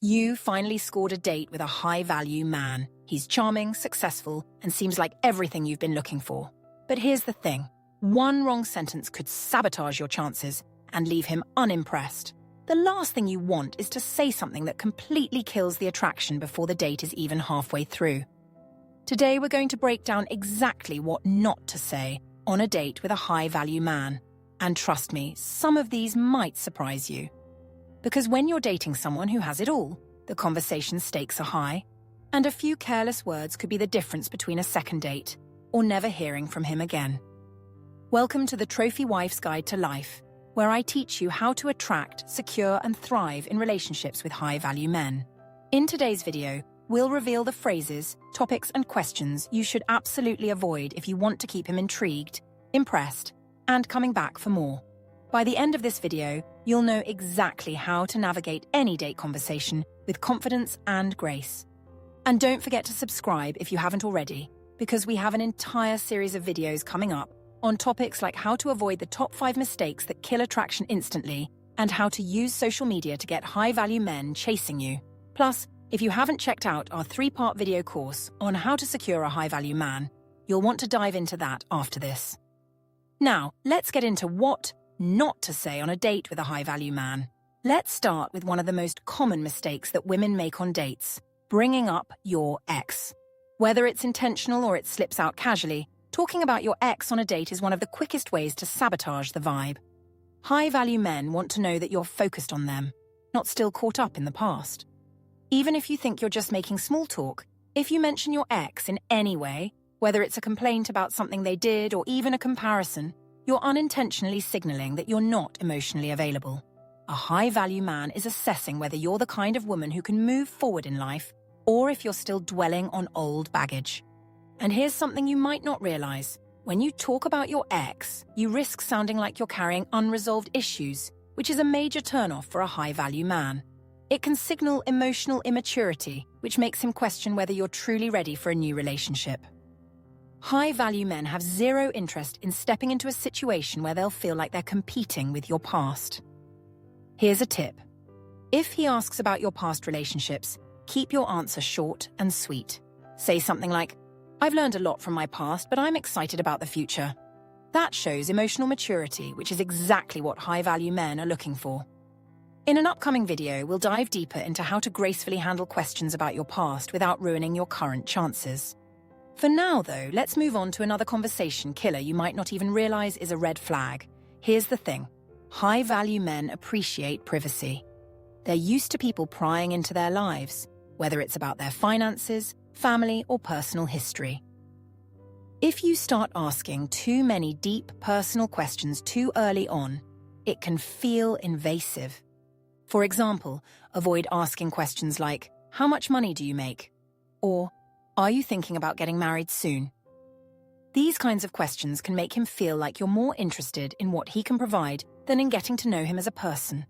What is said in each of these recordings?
You finally scored a date with a high-value man. He's charming, successful, and seems like everything you've been looking for. But here's the thing. One wrong sentence could sabotage your chances and leave him unimpressed. The last thing you want is to say something that completely kills the attraction before the date is even halfway through. Today we're going to break down exactly what not to say on a date with a high-value man. And trust me, some of these might surprise you. Because when you're dating someone who has it all, the conversation stakes are high, and a few careless words could be the difference between a second date or never hearing from him again. Welcome to the Trophy Wife's Guide to Life, where I teach you how to attract, secure, and thrive in relationships with high-value men. In today's video, we'll reveal the phrases, topics, and questions you should absolutely avoid if you want to keep him intrigued, impressed, and coming back for more. By the end of this video, you'll know exactly how to navigate any date conversation with confidence and grace. And don't forget to subscribe if you haven't already, because we have an entire series of videos coming up on topics like how to avoid the top 5 mistakes that kill attraction instantly and how to use social media to get high-value men chasing you. Plus, if you haven't checked out our 3-part video course on how to secure a high-value man, you'll want to dive into that after this. Now, let's get into what not to say on a date with a high-value man. Let's start with one of the most common mistakes that women make on dates, bringing up your ex. Whether it's intentional or it slips out casually, talking about your ex on a date is one of the quickest ways to sabotage the vibe. High-value men want to know that you're focused on them, not still caught up in the past. Even if you think you're just making small talk, if you mention your ex in any way, whether it's a complaint about something they did or even a comparison, you're unintentionally signaling that you're not emotionally available. A high-value man is assessing whether you're the kind of woman who can move forward in life or if you're still dwelling on old baggage. And here's something you might not realize. When you talk about your ex, you risk sounding like you're carrying unresolved issues, which is a major turnoff for a high-value man. It can signal emotional immaturity, which makes him question whether you're truly ready for a new relationship. High-value men have zero interest in stepping into a situation where they'll feel like they're competing with your past. Here's a tip. If he asks about your past relationships, keep your answer short and sweet. Say something like, "I've learned a lot from my past, but I'm excited about the future." That shows emotional maturity, which is exactly what high-value men are looking for. In an upcoming video, we'll dive deeper into how to gracefully handle questions about your past without ruining your current chances. For now, though, let's move on to another conversation killer you might not even realize is a red flag. Here's the thing. High-value men appreciate privacy. They're used to people prying into their lives, whether it's about their finances, family, or personal history. If you start asking too many deep, personal questions too early on, it can feel invasive. For example, avoid asking questions like, "How much money do you make?" Or, "Are you thinking about getting married soon?" These kinds of questions can make him feel like you're more interested in what he can provide than in getting to know him as a person.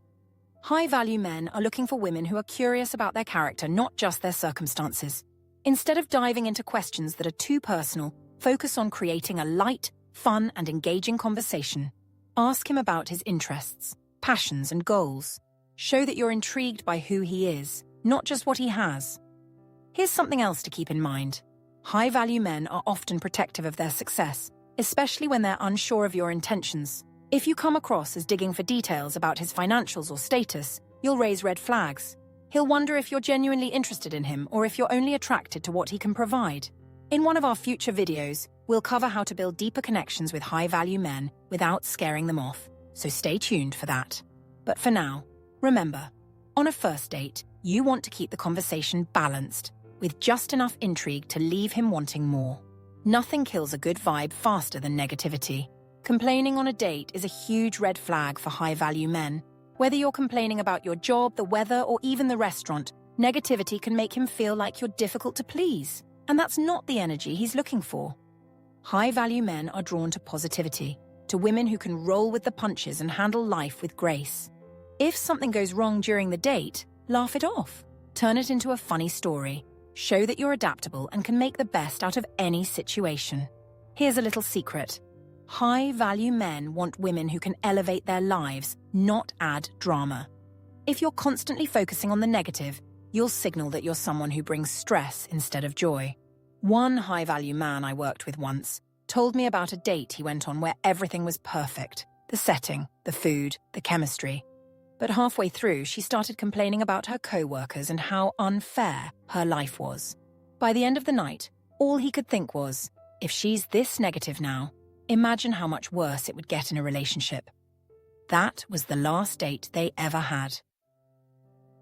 High-value men are looking for women who are curious about their character, not just their circumstances. Instead of diving into questions that are too personal, focus on creating a light, fun, and engaging conversation. Ask him about his interests, passions, and goals. Show that you're intrigued by who he is, not just what he has. Here's something else to keep in mind. High-value men are often protective of their success, especially when they're unsure of your intentions. If you come across as digging for details about his financials or status, you'll raise red flags. He'll wonder if you're genuinely interested in him or if you're only attracted to what he can provide. In one of our future videos, we'll cover how to build deeper connections with high-value men without scaring them off, so stay tuned for that. But for now, remember, on a first date, you want to keep the conversation balanced, with just enough intrigue to leave him wanting more. Nothing kills a good vibe faster than negativity. Complaining on a date is a huge red flag for high-value men. Whether you're complaining about your job, the weather, or even the restaurant, negativity can make him feel like you're difficult to please, and that's not the energy he's looking for. High-value men are drawn to positivity, to women who can roll with the punches and handle life with grace. If something goes wrong during the date, laugh it off. Turn it into a funny story. Show that you're adaptable and can make the best out of any situation. Here's a little secret. High-value men want women who can elevate their lives, not add drama. If you're constantly focusing on the negative, you'll signal that you're someone who brings stress instead of joy. One high-value man I worked with once told me about a date he went on where everything was perfect: the setting, the food, the chemistry. But halfway through, she started complaining about her co-workers and how unfair her life was. By the end of the night, all he could think was, if she's this negative now, imagine how much worse it would get in a relationship. That was the last date they ever had.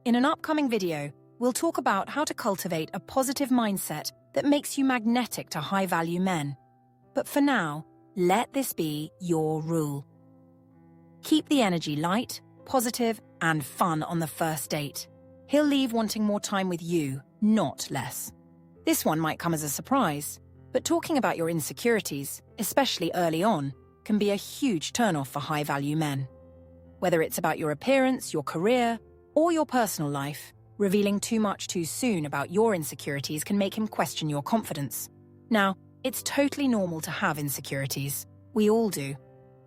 In an upcoming video, we'll talk about how to cultivate a positive mindset that makes you magnetic to high-value men. But for now, let this be your rule. Keep the energy light, positive, and fun on the first date. He'll leave wanting more time with you, not less. This one might come as a surprise, but talking about your insecurities, especially early on, can be a huge turnoff for high-value men. Whether it's about your appearance, your career, or your personal life, revealing too much too soon about your insecurities can make him question your confidence. Now, it's totally normal to have insecurities. We all do.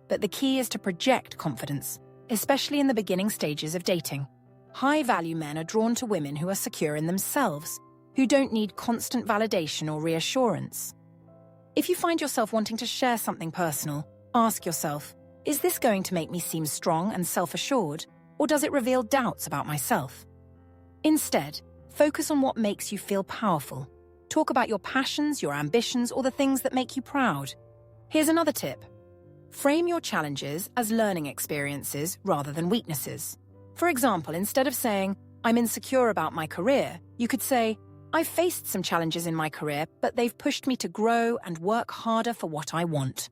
But the key is to project confidence, especially in the beginning stages of dating. High-value men are drawn to women who are secure in themselves, who don't need constant validation or reassurance. If you find yourself wanting to share something personal, ask yourself, is this going to make me seem strong and self-assured, or does it reveal doubts about myself? Instead, focus on what makes you feel powerful. Talk about your passions, your ambitions, or the things that make you proud. Here's another tip. Frame your challenges as learning experiences rather than weaknesses. For example, instead of saying, I'm insecure about my career, you could say, I've faced some challenges in my career, but they've pushed me to grow and work harder for what I want.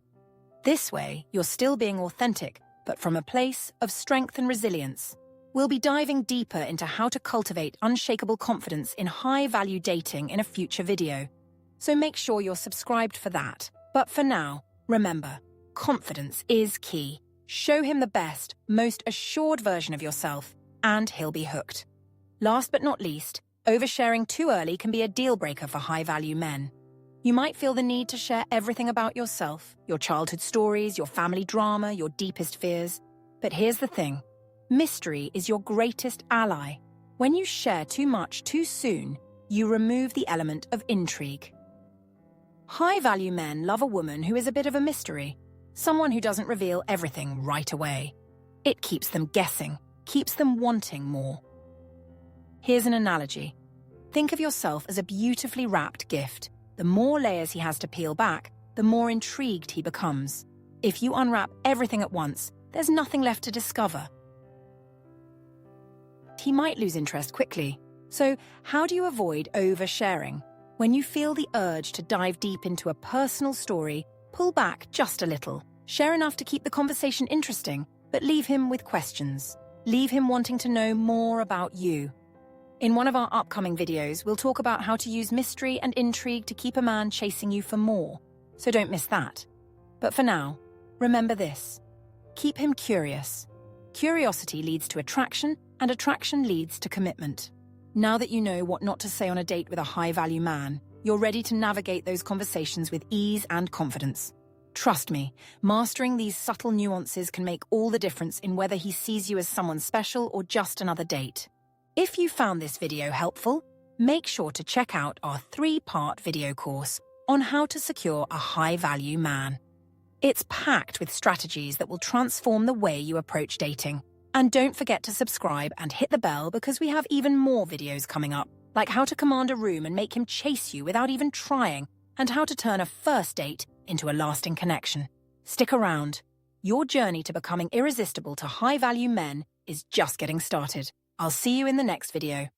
This way, you're still being authentic, but from a place of strength and resilience. We'll be diving deeper into how to cultivate unshakable confidence in high-value dating in a future video. So make sure you're subscribed for that. But for now, remember, confidence is key. Show him the best, most assured version of yourself, and he'll be hooked. Last but not least, oversharing too early can be a deal-breaker for high-value men. You might feel the need to share everything about yourself, your childhood stories, your family drama, your deepest fears. But here's the thing. Mystery is your greatest ally. When you share too much too soon, you remove the element of intrigue. High-value men love a woman who is a bit of a mystery, someone who doesn't reveal everything right away. It keeps them guessing, keeps them wanting more. Here's an analogy. Think of yourself as a beautifully wrapped gift. The more layers he has to peel back, the more intrigued he becomes. If you unwrap everything at once, there's nothing left to discover. He might lose interest quickly. So, how do you avoid oversharing? When you feel the urge to dive deep into a personal story, pull back just a little. Share enough to keep the conversation interesting, but leave him with questions. Leave him wanting to know more about you. In one of our upcoming videos, we'll talk about how to use mystery and intrigue to keep a man chasing you for more. So don't miss that. But for now, remember this. Keep him curious. Curiosity leads to attraction, and attraction leads to commitment. Now that you know what not to say on a date with a high-value man, you're ready to navigate those conversations with ease and confidence. Trust me, mastering these subtle nuances can make all the difference in whether he sees you as someone special or just another date. If you found this video helpful, make sure to check out our 3-part video course on how to secure a high-value man. It's packed with strategies that will transform the way you approach dating. And don't forget to subscribe and hit the bell because we have even more videos coming up, like how to command a room and make him chase you without even trying, and how to turn a first date into a lasting connection. Stick around. Your journey to becoming irresistible to high-value men is just getting started. I'll see you in the next video.